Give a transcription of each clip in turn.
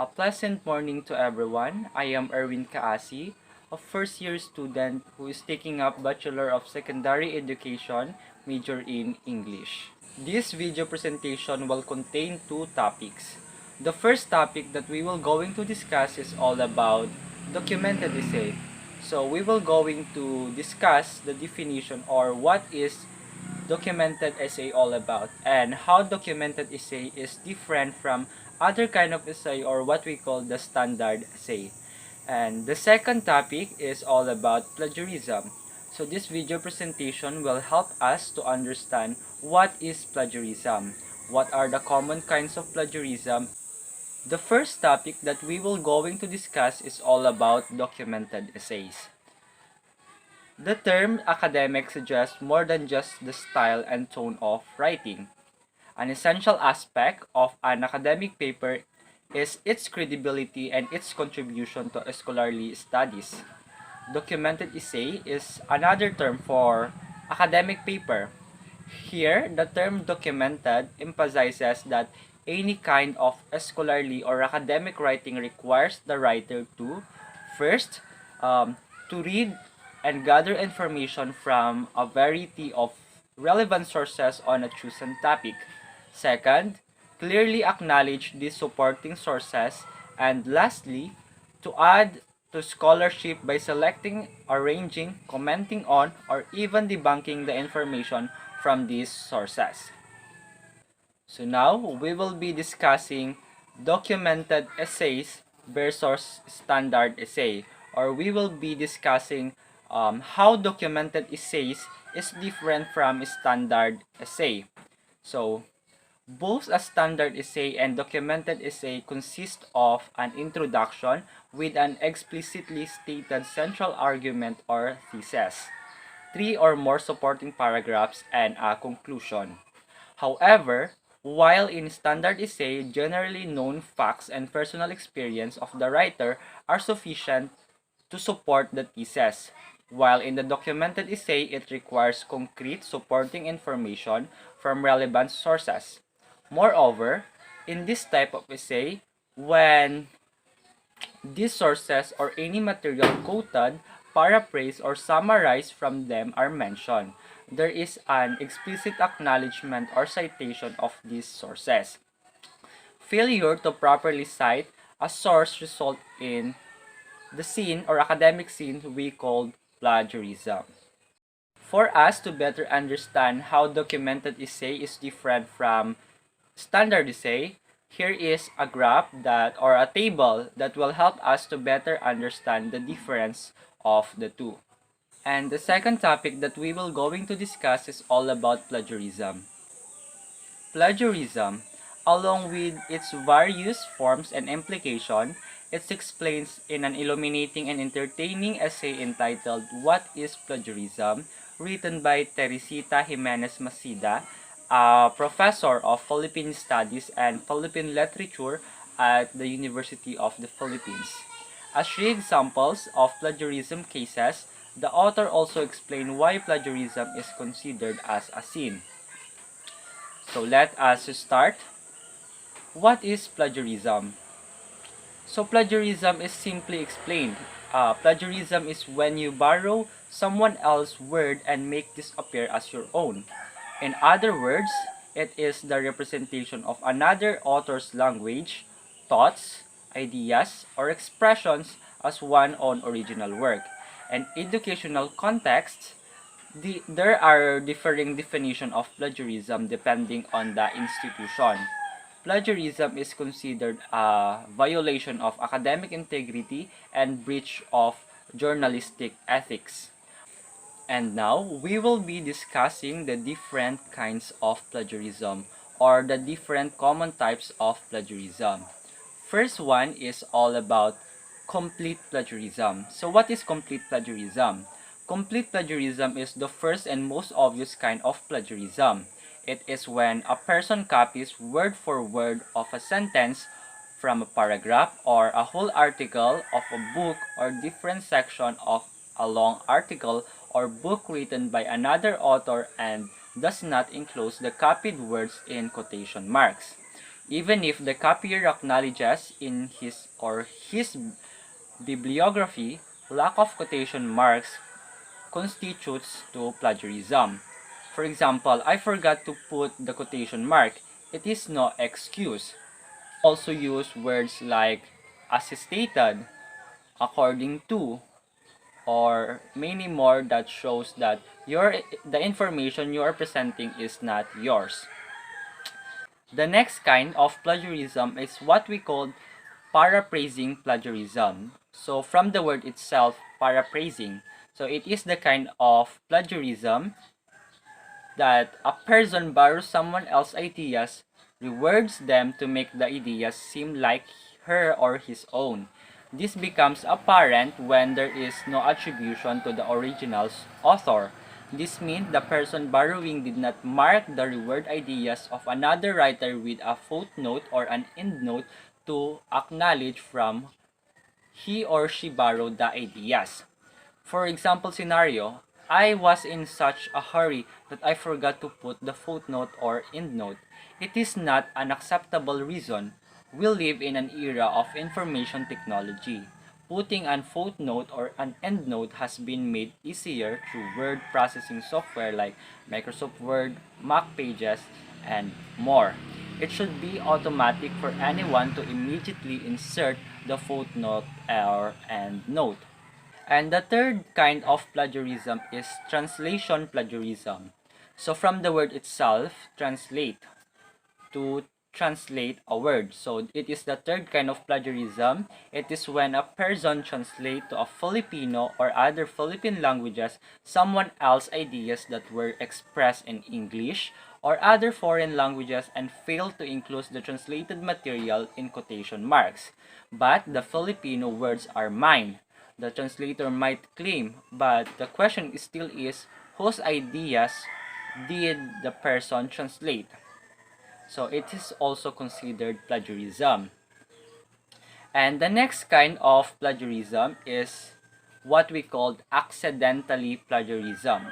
A pleasant morning to everyone. I am Erwin Kaasi, a first-year student who is taking up Bachelor of Secondary Education major in English. This video presentation will contain two topics. The first topic that we will going to discuss is all about documented essay. So we will going to discuss the definition or what is documented essay all about and how documented essay is different from other kind of essay or what we call the standard essay. And the second topic is all about plagiarism. So this video presentation will help us to understand what is plagiarism, what are the common kinds of plagiarism. The first topic that we will going to discuss is all about documented essays. The term academic suggests more than just the style and tone of writing. An essential aspect of an academic paper is its credibility and its contribution to scholarly studies. Documented essay is another term for academic paper. Here, the term documented emphasizes that any kind of scholarly or academic writing requires the writer to first to read and gather information from a variety of relevant sources on a chosen topic. Second, clearly acknowledge these supporting sources. And lastly, to add to scholarship by selecting, arranging, commenting on, or even debunking the information from these sources. So now, we will be discussing documented essays versus standard essay, or we will be discussing how documented essays is different from standard essay. So, both a standard essay and documented essay consist of an introduction with an explicitly stated central argument or thesis, three or more supporting paragraphs, and a conclusion. However, while in standard essay, generally known facts and personal experience of the writer are sufficient to support the thesis, while in the documented essay, it requires concrete supporting information from relevant sources. Moreover, in this type of essay, when these sources or any material quoted, paraphrased, or summarized from them are mentioned, there is an explicit acknowledgement or citation of these sources. Failure to properly cite a source result in the scene or academic scene we call plagiarism. For us to better understand how documented essay is different from standard essay, here is a graph that or a table that will help us to better understand the difference of the two. And the second topic that we will going to discuss is all about plagiarism. Plagiarism, along with its various forms and implication, it explains in an illuminating and entertaining essay entitled What is Plagiarism?, written by Teresita Jimenez Masida, a professor of Philippine Studies and Philippine Literature at the University of the Philippines. As three examples of plagiarism cases, the author also explained why plagiarism is considered as a sin. So let us start. What is plagiarism? So plagiarism is simply explained. Plagiarism is when you borrow someone else's word and make this appear as your own. In other words, it is the representation of another author's language, thoughts, ideas, or expressions as one own original work. In educational contexts, there are differing definitions of plagiarism depending on the institution. Plagiarism is considered a violation of academic integrity and breach of journalistic ethics. And now, we will be discussing the different kinds of plagiarism or the different common types of plagiarism. First one is all about complete plagiarism. So what is complete plagiarism? Complete plagiarism is the first and most obvious kind of plagiarism. It is when a person copies word for word of a sentence from a paragraph or a whole article of a book or different section of a long article or book written by another author and does not enclose the copied words in quotation marks. Even if the copier acknowledges in his bibliography, lack of quotation marks constitutes to plagiarism. For example, I forgot to put the quotation mark. It is no excuse. Also use words like as stated, according to, or many more that shows that the information you are presenting is not yours. The next kind of plagiarism is what we call paraphrasing plagiarism. So from the word itself, paraphrasing. So it is the kind of plagiarism that a person borrows someone else's ideas, rewords them to make the ideas seem like her or his own. This becomes apparent when there is no attribution to the original's author. This means the person borrowing did not mark the reword ideas of another writer with a footnote or an endnote to acknowledge from he or she borrowed the ideas. For example scenario, I was in such a hurry that I forgot to put the footnote or endnote. It is not an acceptable reason. We live in an era of information technology. Putting an footnote or an endnote has been made easier through word processing software like Microsoft Word, Mac Pages, and more. It should be automatic for anyone to immediately insert the footnote or endnote. And the third kind of plagiarism is translation plagiarism. So from the word itself, translate, to translate a word. So it is the third kind of plagiarism. It is when a person translates to a Filipino or other Philippine languages someone else's ideas that were expressed in English or other foreign languages and fail to include the translated material in quotation marks. But the Filipino words are mine, the translator might claim, but the question still is whose ideas did the person translate? So it is also considered plagiarism. And the next kind of plagiarism is what we call accidentally plagiarism.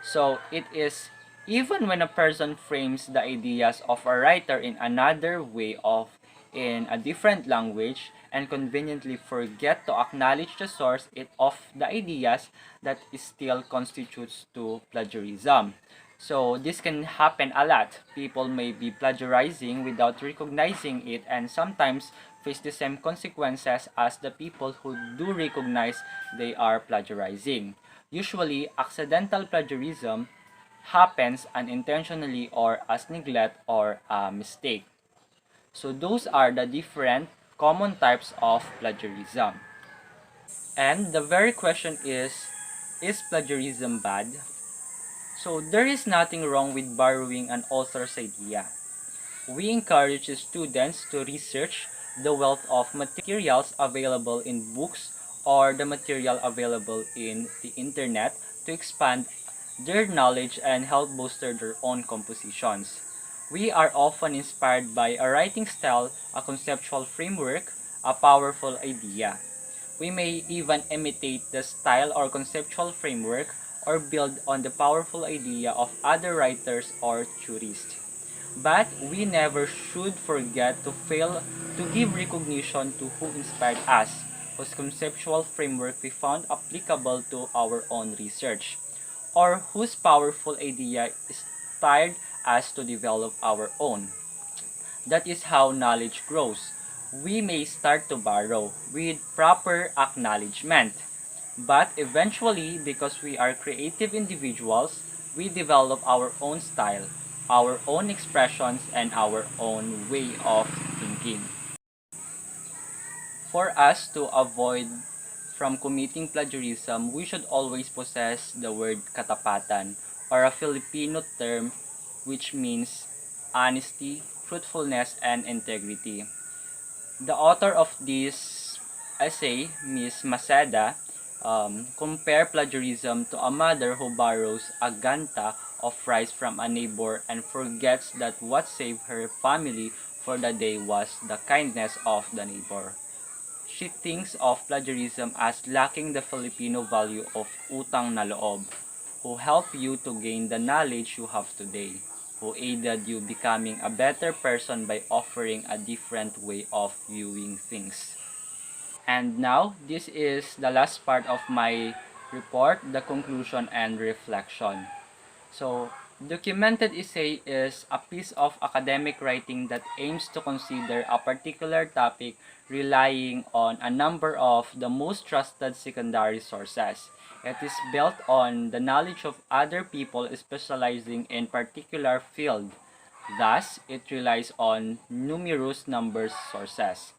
So it is even when a person frames the ideas of a writer in another way of in a different language and conveniently forget to acknowledge the source of the ideas, that still constitutes to plagiarism. So this can happen a lot. People may be plagiarizing without recognizing it and sometimes face the same consequences as the people who do recognize they are plagiarizing. Usually, accidental plagiarism happens unintentionally or as neglect or a mistake. So those are the different common types of plagiarism. And the very question is plagiarism bad? So there is nothing wrong with borrowing an author's idea. We encourage students to research the wealth of materials available in books or the material available in the internet to expand their knowledge and help bolster their own compositions. We are often inspired by a writing style, a conceptual framework, a powerful idea. We may even imitate the style or conceptual framework or build on the powerful idea of other writers or theorists. But we never should forget to fail to give recognition to who inspired us, whose conceptual framework we found applicable to our own research, or whose powerful idea inspired us to develop our own. That is how knowledge grows. We may start to borrow with proper acknowledgement, but eventually, because we are creative individuals, we develop our own style, our own expressions, and our own way of thinking. For us to avoid from committing plagiarism, we should always possess the word katapatan, or a Filipino term which means honesty, truthfulness, and integrity. The author of this essay, Ms. Maceda, compare plagiarism to a mother who borrows a ganta of rice from a neighbor and forgets that what saved her family for the day was the kindness of the neighbor. She thinks of plagiarism as lacking the Filipino value of utang na loob, who help you to gain the knowledge you have today. who aided you becoming a better person by offering a different way of viewing things. And now, this is the last part of my report, the conclusion and reflection. So, documented essay is a piece of academic writing that aims to consider a particular topic relying on a number of the most trusted secondary sources. It is built on the knowledge of other people specializing in particular field. Thus, it relies on numerous numbers sources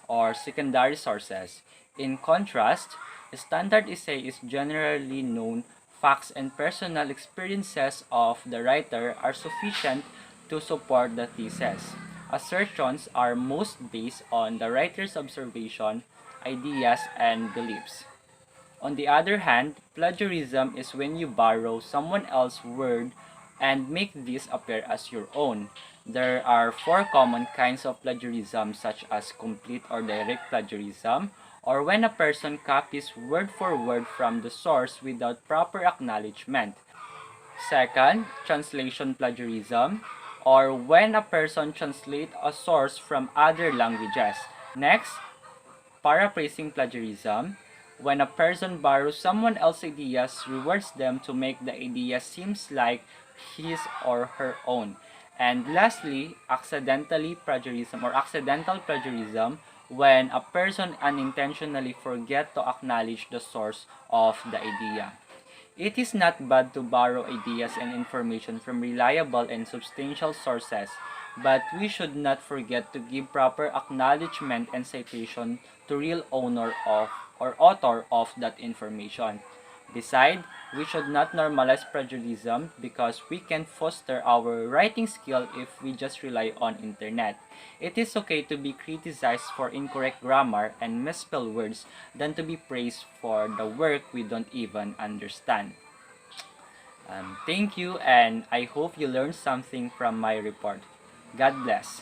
or secondary sources. In contrast, standard essay is generally known facts and personal experiences of the writer are sufficient to support the thesis. Assertions are most based on the writer's observation, ideas, and beliefs. On the other hand, plagiarism is when you borrow someone else's word and make this appear as your own. There are four common kinds of plagiarism such as complete or direct plagiarism, or when a person copies word for word from the source without proper acknowledgement. Second, translation plagiarism, or when a person translates a source from other languages. Next, paraphrasing plagiarism, when a person borrows someone else's ideas, rewords them to make the idea seems like his or her own. And lastly, accidentally plagiarism or accidental plagiarism, when a person unintentionally forget to acknowledge the source of the idea. It is not bad to borrow ideas and information from reliable and substantial sources, but we should not forget to give proper acknowledgement and citation to real owner of or author of that information. Besides, we should not normalize plagiarism because we can foster our writing skill if we just rely on internet. It is okay to be criticized for incorrect grammar and misspelled words than to be praised for the work we don't even understand. Thank you, and I hope you learned something from my report. God bless.